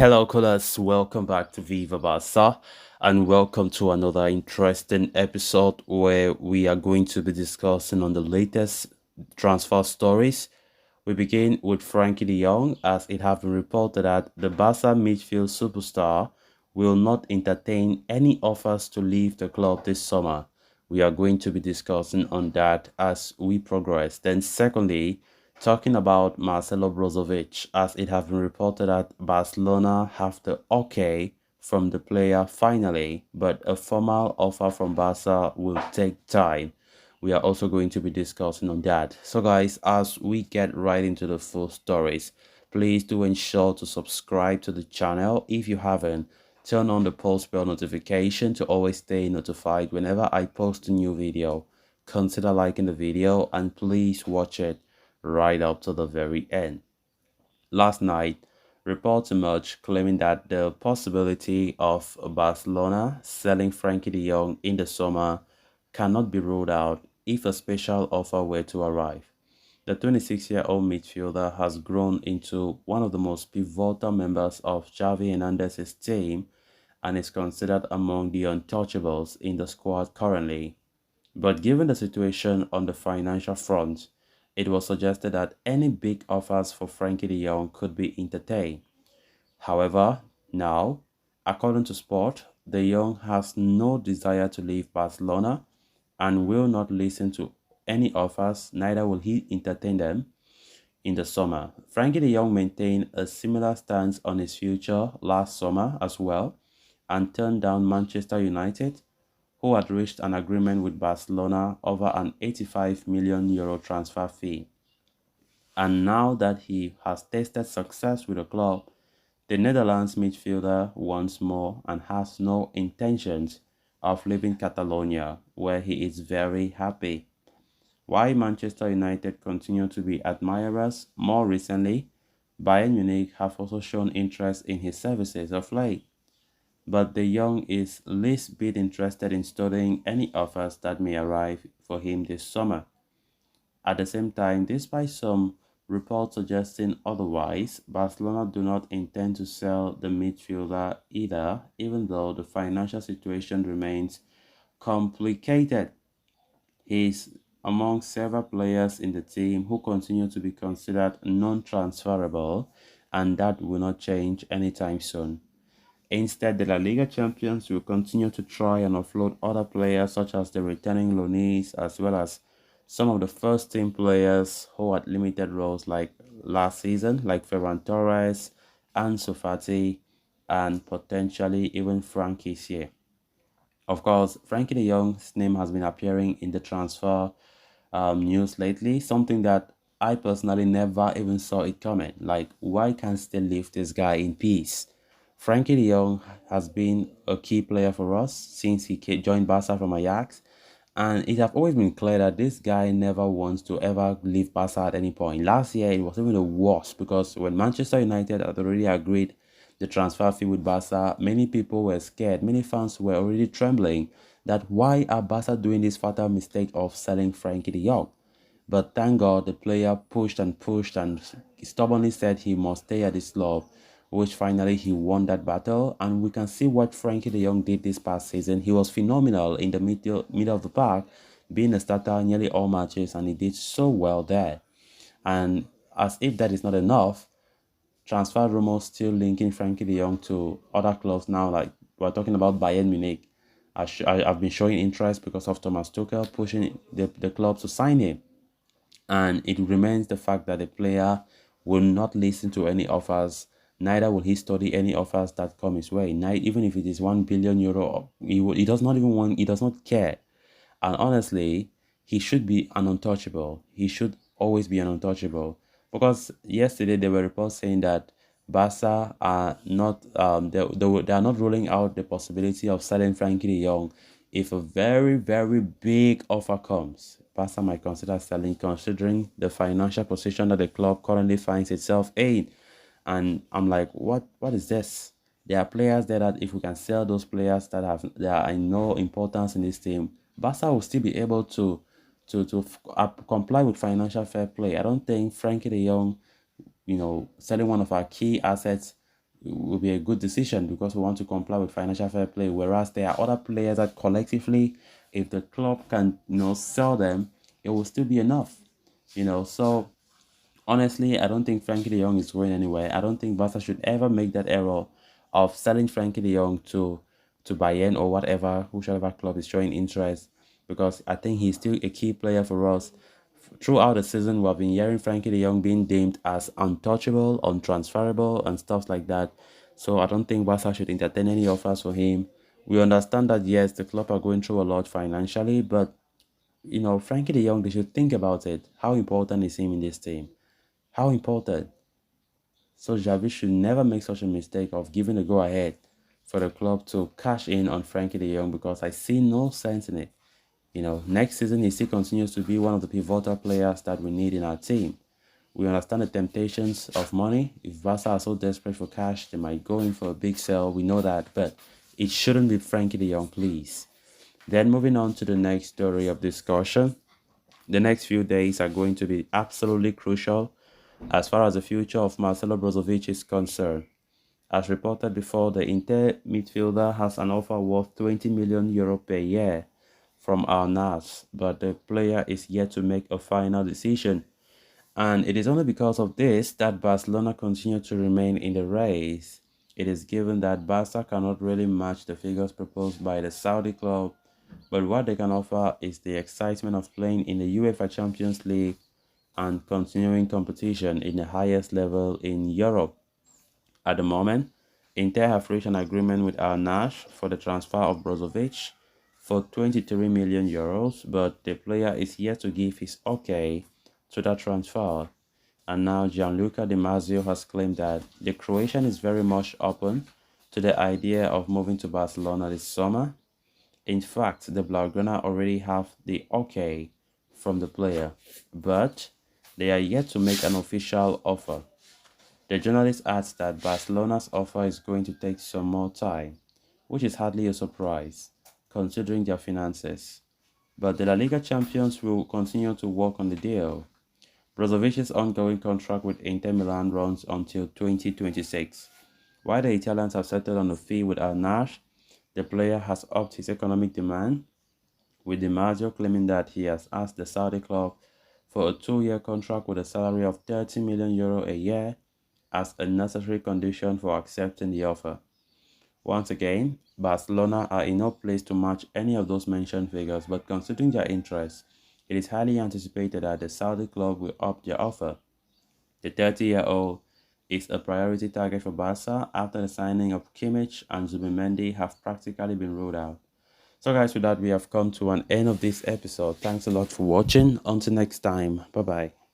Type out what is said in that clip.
Hello, callers. Welcome back to Viva Barca, and welcome to another interesting episode where we are going to be discussing on the latest transfer stories. We begin with Frenkie de Jong, as it has been reported that the Barca midfield superstar will not entertain any offers to leave the club this summer. We are going to be discussing on that as we progress. Then, secondly, talking about Marcelo Brozovic, as it has been reported that Barcelona have the okay from the player finally, but a formal offer from Barca will take time. We are also going to be discussing on that. So guys, as we get right into the full stories, please do ensure to subscribe to the channel if you haven't. Turn on the post bell notification to always stay notified whenever I post a new video. Consider liking the video and please watch it right up to the very end. Last night, reports emerged claiming that the possibility of Barcelona selling Frenkie de Jong in the summer cannot be ruled out if a special offer were to arrive. The 26-year-old midfielder has grown into one of the most pivotal members of Xavi Hernandez's team and is considered among the untouchables in the squad currently. But given the situation on the financial front, it was suggested that any big offers for Frenkie de Jong could be entertained. However, now, according to Sport, de Jong has no desire to leave Barcelona and will not listen to any offers, neither will he entertain them in the summer. Frenkie de Jong maintained a similar stance on his future last summer as well and turned down Manchester United, who had reached an agreement with Barcelona over an €85 million transfer fee. And now that he has tasted success with the club, the Netherlands midfielder wants more and has no intentions of leaving Catalonia, where he is very happy. While Manchester United continue to be admirers, more recently, Bayern Munich have also shown interest in his services of late. But de Jong is least bit interested in studying any offers that may arrive for him this summer. At the same time, despite some reports suggesting otherwise, Barcelona do not intend to sell the midfielder either, even though the financial situation remains complicated. He is among several players in the team who continue to be considered non-transferable, and that will not change anytime soon. Instead, the La Liga champions will continue to try and offload other players such as the returning loanees as well as some of the first team players who had limited roles like last season, like Ferran Torres, Ansu Fati, and potentially even Frank here. Of course, Frenkie de Jong's name has been appearing in the transfer news lately, something that I personally never even saw it coming. Like, why can't they leave this guy in peace? Frenkie de Jong has been a key player for us since he joined Barca from Ajax, and it has always been clear that this guy never wants to ever leave Barca at any point. Last year, it was even the worst because when Manchester United had already agreed the transfer fee with Barca, many people were scared. Many fans were already trembling that why are Barca doing this fatal mistake of selling Frenkie de Jong? But thank God the player pushed and stubbornly said he must stay at his club, which finally he won that battle. And we can see what Frenkie de Jong did this past season. He was phenomenal in the middle of the park, being a starter nearly all matches, and he did so well there. And as if that is not enough, transfer rumors still linking Frenkie de Jong to other clubs now. Like we're talking about Bayern Munich. I've been showing interest because of Thomas Tuchel pushing the club to sign him. And it remains the fact that the player will not listen to any offers, neither will he study any offers that come his way. Even if it is €1 billion, he does not even want, he does not care. And honestly, he should be an untouchable. He should always be an untouchable. Because yesterday there were reports saying that Barca are not they are not ruling out the possibility of selling Frankie de Jong if a very big offer comes. Barca might consider selling, considering the financial position that the club currently finds itself in. And I'm like, what is this? There are players there that if we can sell those players that are in no importance in this team, Barca will still be able to comply with financial fair play. I don't think Frankie de Jong, selling one of our key assets will be a good decision because we want to comply with financial fair play. Whereas there are other players that collectively, if the club can sell them, it will still be enough. So honestly, I don't think Frenkie de Jong is going anywhere. I don't think Barca should ever make that error of selling Frenkie de Jong to Bayern or whatever, whichever club is showing interest, because I think he's still a key player for us. Throughout the season, we have been hearing Frankie de Jong being deemed as untouchable, untransferable, and stuff like that. So I don't think Barca should entertain any offers for him. We understand that yes, the club are going through a lot financially, but Frankie de Jong, they should think about it. How important is him in this team? How important? So Javi should never make such a mistake of giving the go ahead for the club to cash in on Frankie de Jong because I see no sense in it. Next season he still continues to be one of the pivotal players that we need in our team. We understand the temptations of money. If Barca are so desperate for cash, they might go in for a big sell. We know that, but it shouldn't be Frankie de Jong, please. Then moving on to the next story of discussion. The next few days are going to be absolutely crucial as far as the future of Marcelo Brozovic is concerned. As reported before, the Inter midfielder has an offer worth 20 million euro per year from Al Nassr, but the player is yet to make a final decision. And it is only because of this that Barcelona continue to remain in the race. It is given that Barca cannot really match the figures proposed by the Saudi club, but what they can offer is the excitement of playing in the UEFA Champions League and continuing competition in the highest level in Europe. At the moment, Inter have reached an agreement with Al Nassr for the transfer of Brozovic for 23 million euros, but the player is yet to give his okay to that transfer. And now Gianluca Di Marzio has claimed that the Croatian is very much open to the idea of moving to Barcelona this summer. In fact, the Blaugrana already have the okay from the player, but they are yet to make an official offer. The journalist adds that Barcelona's offer is going to take some more time, which is hardly a surprise, considering their finances. But the La Liga champions will continue to work on the deal. Brozovic's ongoing contract with Inter Milan runs until 2026. While the Italians have settled on a fee with Al Nassr, the player has upped his economic demand, with Di Marzio claiming that he has asked the Saudi club for a 2-year contract with a salary of 30 million euro a year as a necessary condition for accepting the offer. Once again, Barcelona are in no place to match any of those mentioned figures, but considering their interest, it is highly anticipated that the Saudi club will up their offer. The 30-year-old is a priority target for Barca after the signing of Kimmich and Zubimendi have practically been ruled out. So guys, with that, we have come to an end of this episode. Thanks a lot for watching. Until next time, bye bye.